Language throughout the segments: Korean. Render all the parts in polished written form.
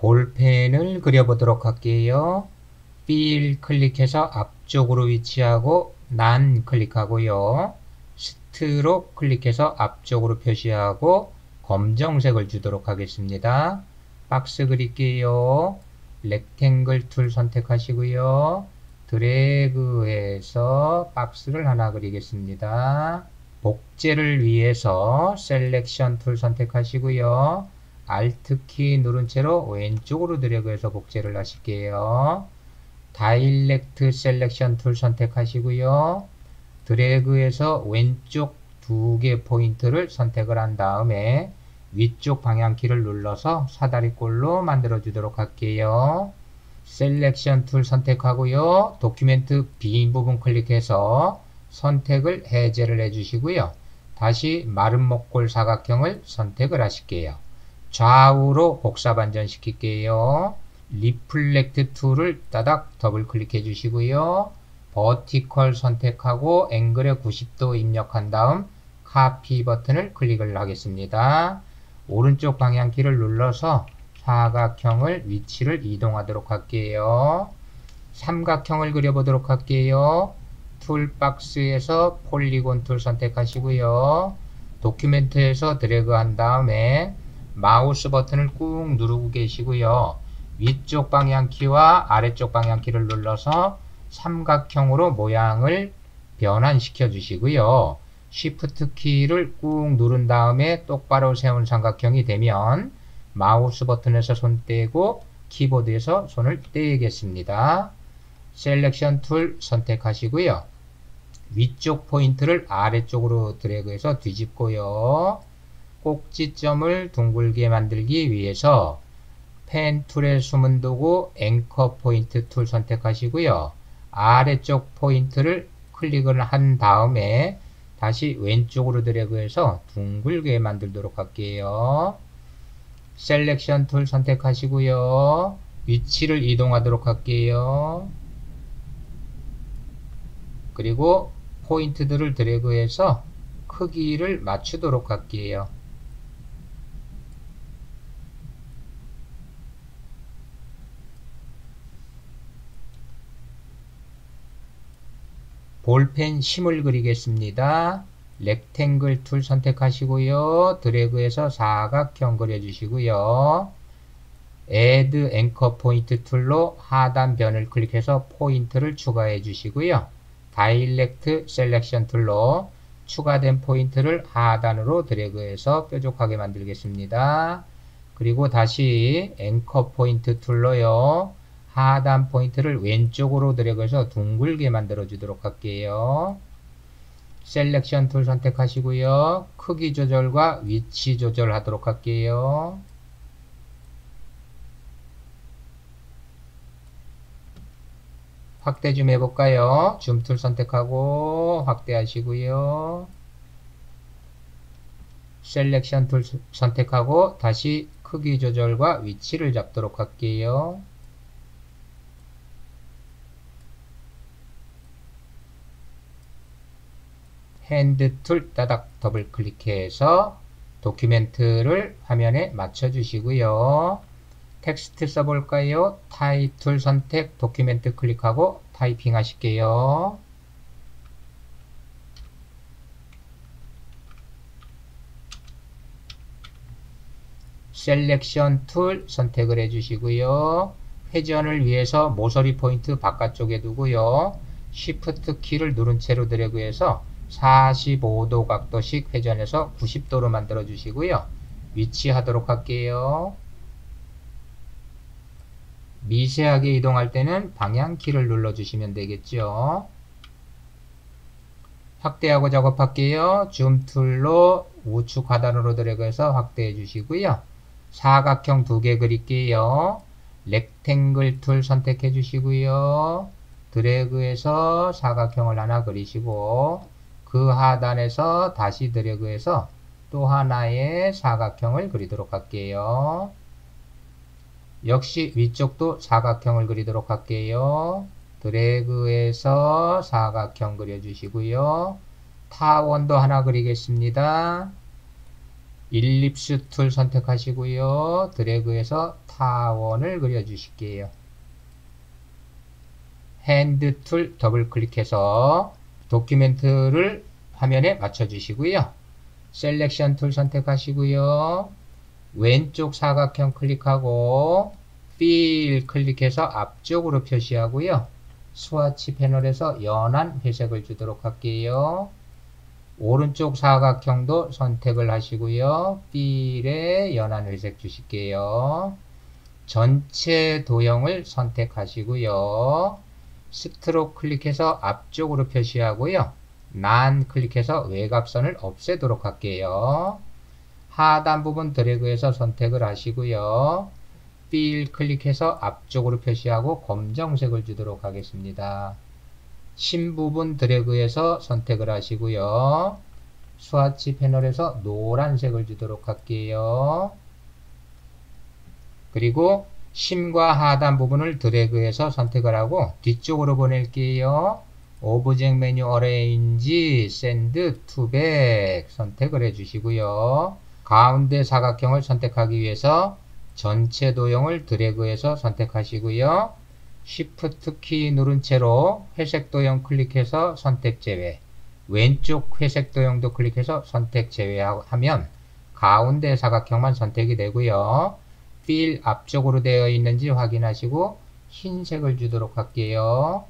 볼펜을 그려보도록 할게요. 필 클릭해서 앞쪽으로 위치하고 난 클릭하고요. 스트록 클릭해서 앞쪽으로 표시하고 검정색을 주도록 하겠습니다. 박스 그릴게요. 렉탱글 툴 선택하시고요. 드래그해서 박스를 하나 그리겠습니다. 복제를 위해서 셀렉션 툴 선택하시고요. Alt키 누른 채로 왼쪽으로 드래그해서 복제를 하실게요. 다이렉트 셀렉션 툴 선택하시고요. 드래그해서 왼쪽 두 개 포인트를 선택을 한 다음에 위쪽 방향키를 눌러서 사다리꼴로 만들어 주도록 할게요. 셀렉션 툴 선택하고요. 도큐멘트 빈 부분 클릭해서 선택을 해제를 해주시고요. 다시 마른 목골 사각형을 선택을 하실게요. 좌우로 곡사 반전시킬게요. 리플렉트 툴을 따닥 더블 클릭해 주시고요. 버티컬 선택하고 앵글에 90도 입력한 다음 카피 버튼을 클릭을 하겠습니다. 오른쪽 방향키를 눌러서 사각형을 위치를 이동하도록 할게요. 삼각형을 그려보도록 할게요. 툴박스에서 폴리곤 툴 선택하시고요. 도큐멘트에서 드래그 한 다음에 마우스 버튼을 꾹 누르고 계시고요. 위쪽 방향키와 아래쪽 방향키를 눌러서 삼각형으로 모양을 변환시켜 주시고요. Shift 키를 꾹 누른 다음에 똑바로 세운 삼각형이 되면 마우스 버튼에서 손 떼고 키보드에서 손을 떼겠습니다. 셀렉션 툴 선택하시고요. 위쪽 포인트를 아래쪽으로 드래그해서 뒤집고요. 꼭지점을 둥글게 만들기 위해서 펜 툴에 숨은 도구 앵커 포인트 툴 선택하시고요. 아래쪽 포인트를 클릭을 한 다음에 다시 왼쪽으로 드래그해서 둥글게 만들도록 할게요. 셀렉션 툴 선택하시고요. 위치를 이동하도록 할게요. 그리고 포인트들을 드래그해서 크기를 맞추도록 할게요. 볼펜 심을 그리겠습니다. 렉탱글 툴 선택하시고요. 드래그해서 사각형 그려주시고요. Add Anchor Point 툴로 하단 변을 클릭해서 포인트를 추가해 주시고요. 다이렉트 셀렉션 툴로 추가된 포인트를 하단으로 드래그해서 뾰족하게 만들겠습니다. 그리고 다시 앵커 포인트 툴로요. 하단 포인트를 왼쪽으로 드래그해서 둥글게 만들어 주도록 할게요. 셀렉션 툴 선택하시고요. 크기 조절과 위치 조절하도록 할게요. 확대 좀 해볼까요? 줌 툴 선택하고 확대하시고요. 셀렉션 툴 선택하고 다시 크기 조절과 위치를 잡도록 할게요. 핸드 툴 따닥 더블 클릭해서 도큐멘트를 화면에 맞춰 주시고요. 텍스트 써볼까요? 타이틀 선택 도큐멘트 클릭하고 타이핑 하실게요. 셀렉션 툴 선택을 해주시고요. 회전을 위해서 모서리 포인트 바깥쪽에 두고요. Shift 키를 누른 채로 드래그해서 45도 각도씩 회전해서 90도로 만들어 주시고요. 위치하도록 할게요. 미세하게 이동할 때는 방향키를 눌러 주시면 되겠죠. 확대하고 작업할게요. 줌 툴로 우측 하단으로 드래그해서 확대해 주시고요. 사각형 2개 그릴게요. 렉탱글 툴 선택해 주시고요. 드래그해서 사각형을 하나 그리시고 그 하단에서 다시 드래그해서 또 하나의 사각형을 그리도록 할게요. 역시 위쪽도 사각형을 그리도록 할게요. 드래그해서 사각형 그려주시고요. 타원도 하나 그리겠습니다. 일립스 툴 선택하시고요. 드래그해서 타원을 그려주실게요. 핸드 툴 더블 클릭해서 도큐멘트를 화면에 맞춰주시고요. 셀렉션 툴 선택하시고요. 왼쪽 사각형 클릭하고 필 클릭해서 앞쪽으로 표시하고요. 스와치 패널에서 연한 회색을 주도록 할게요. 오른쪽 사각형도 선택을 하시고요. 필에 연한 회색 주실게요. 전체 도형을 선택하시고요. 스트로크 클릭해서 앞쪽으로 표시하고요. 난 클릭해서 외곽선을 없애도록 할게요. 하단 부분 드래그해서 선택을 하시고요. 필 클릭해서 앞쪽으로 표시하고 검정색을 주도록 하겠습니다. 심 부분 드래그해서 선택을 하시고요. 스와치 패널에서 노란색을 주도록 할게요. 그리고 심과 하단 부분을 드래그해서 선택을 하고 뒤쪽으로 보낼게요. 오브젝트 메뉴 어레인지 샌드 투백 선택을 해주시고요. 가운데 사각형을 선택하기 위해서 전체 도형을 드래그해서 선택하시고요. Shift 키 누른 채로 회색 도형 클릭해서 선택 제외, 왼쪽 회색 도형도 클릭해서 선택 제외하면 가운데 사각형만 선택이 되고요. 필 앞쪽으로 되어 있는지 확인하시고 흰색을 주도록 할게요.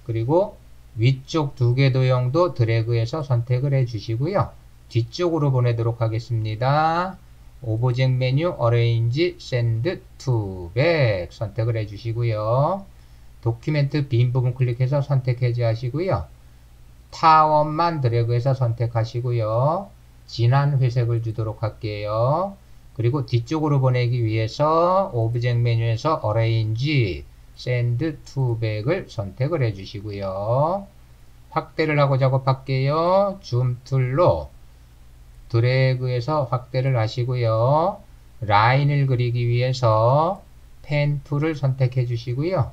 그리고 위쪽 두 개 도형도 드래그해서 선택을 해 주시고요. 뒤쪽으로 보내도록 하겠습니다. 오브젝트 메뉴 어레인지 샌드 투 백 선택을 해 주시고요. 도큐멘트 빈 부분 클릭해서 선택 해제하시고요. 타원만 드래그해서 선택하시고요. 진한 회색을 주도록 할게요. 그리고 뒤쪽으로 보내기 위해서 오브젝트 메뉴에서 어레인지 샌드 투 백을 선택을 해 주시고요. 확대를 하고 작업할게요. 줌 툴로 드래그해서 확대를 하시고요. 라인을 그리기 위해서 펜 툴을 선택해 주시고요.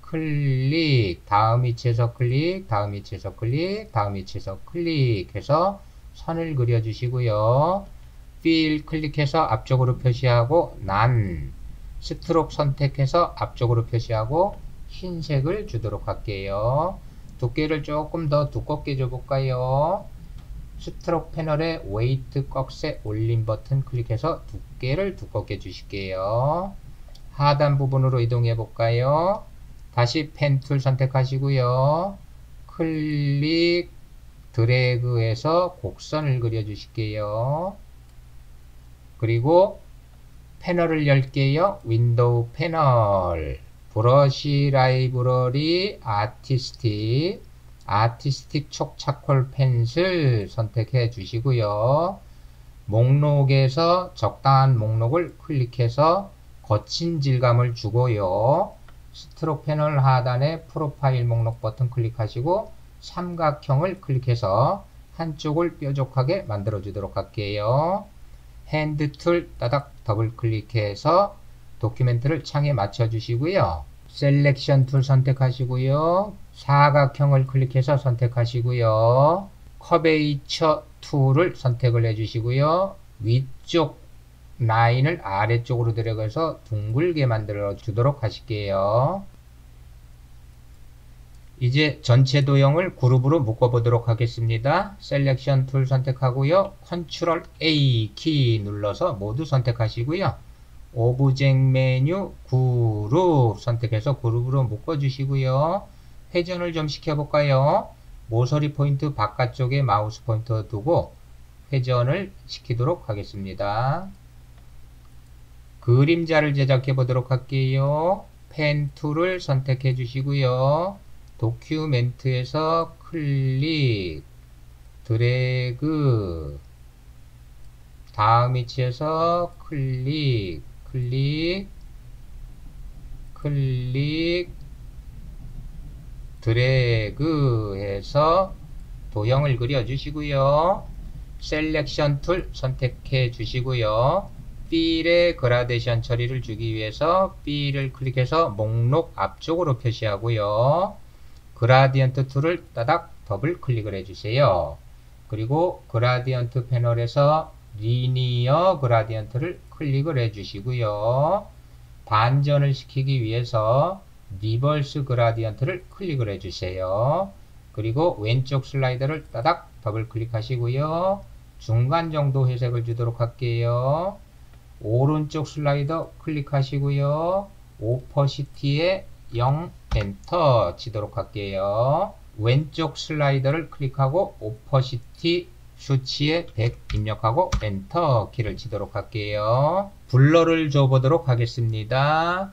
클릭, 다음 위치에서 클릭, 다음 위치에서 클릭, 다음 위치에서 클릭해서 선을 그려 주시고요. 필 클릭해서 앞쪽으로 표시하고 난, 스트로크 선택해서 앞쪽으로 표시하고 흰색을 주도록 할게요. 두께를 조금 더 두껍게 줘볼까요? 스트로크 패널에 웨이트 꺽쇠 올림 버튼 클릭해서 두께를 두껍게 주실게요. 하단 부분으로 이동해 볼까요? 다시 펜 툴 선택하시고요. 클릭, 드래그해서 곡선을 그려 주실게요. 그리고 패널을 열게요. 윈도우 패널, 브러쉬 라이브러리, 아티스틱 촉 차콜 펜슬 선택해 주시고요. 목록에서 적당한 목록을 클릭해서 거친 질감을 주고요. 스트로크 패널 하단에 프로파일 목록 버튼 클릭하시고 삼각형을 클릭해서 한쪽을 뾰족하게 만들어 주도록 할게요. 핸드 툴 따닥 더블 클릭해서 도큐멘트를 창에 맞춰 주시고요. 셀렉션 툴 선택하시고요. 사각형을 클릭해서 선택하시고요. 커베이처 툴을 선택을 해 주시고요. 위쪽 라인을 아래쪽으로 들어가서 둥글게 만들어 주도록 하실게요. 이제 전체 도형을 그룹으로 묶어 보도록 하겠습니다. 셀렉션 툴 선택하고요. 컨트롤 A 키 눌러서 모두 선택하시고요. 오브젝트 메뉴 그룹 선택해서 그룹으로 묶어 주시고요. 회전을 좀 시켜볼까요? 모서리 포인트 바깥쪽에 마우스 포인터 두고 회전을 시키도록 하겠습니다. 그림자를 제작해 보도록 할게요. 펜 툴을 선택해 주시고요. 도큐멘트에서 클릭, 드래그, 다음 위치에서 클릭, 드래그 해서 도형을 그려 주시고요. 셀렉션 툴 선택해 주시고요. 필의 그라데이션 처리를 주기 위해서 필을 클릭해서 목록 앞쪽으로 표시하고요. 그라디언트 툴을 따닥 더블 클릭을 해주세요. 그리고 그라디언트 패널에서 리니어 그라디언트를 클릭을 해주시고요. 반전을 시키기 위해서 리버스 그라디언트를 클릭을 해주세요. 그리고 왼쪽 슬라이더를 따닥 더블 클릭하시고요. 중간 정도 회색을 주도록 할게요. 오른쪽 슬라이더 클릭하시고요. 오퍼시티에 0 엔터 치도록 할게요. 왼쪽 슬라이더를 클릭하고 오퍼시티 수치에 100 입력하고 엔터 키를 치도록 할게요. 블러를 줘보도록 하겠습니다.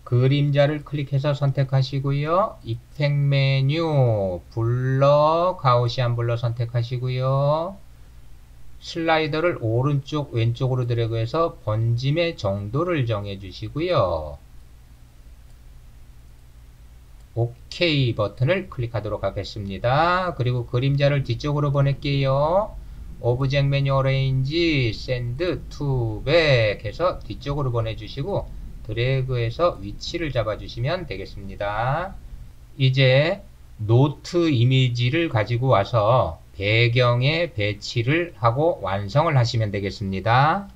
그림자를 클릭해서 선택하시고요. 이펙 메뉴 블러 가우시안 블러 선택하시고요. 슬라이더를 오른쪽 왼쪽으로 드래그해서 번짐의 정도를 정해 주시고요. OK 버튼을 클릭하도록 하겠습니다. 그리고 그림자를 뒤쪽으로 보낼게요. 오브젝트 메뉴 어레인지 샌드 투 백 해서 뒤쪽으로 보내주시고 드래그해서 위치를 잡아주시면 되겠습니다. 이제 노트 이미지를 가지고 와서 배경에 배치를 하고 완성을 하시면 되겠습니다.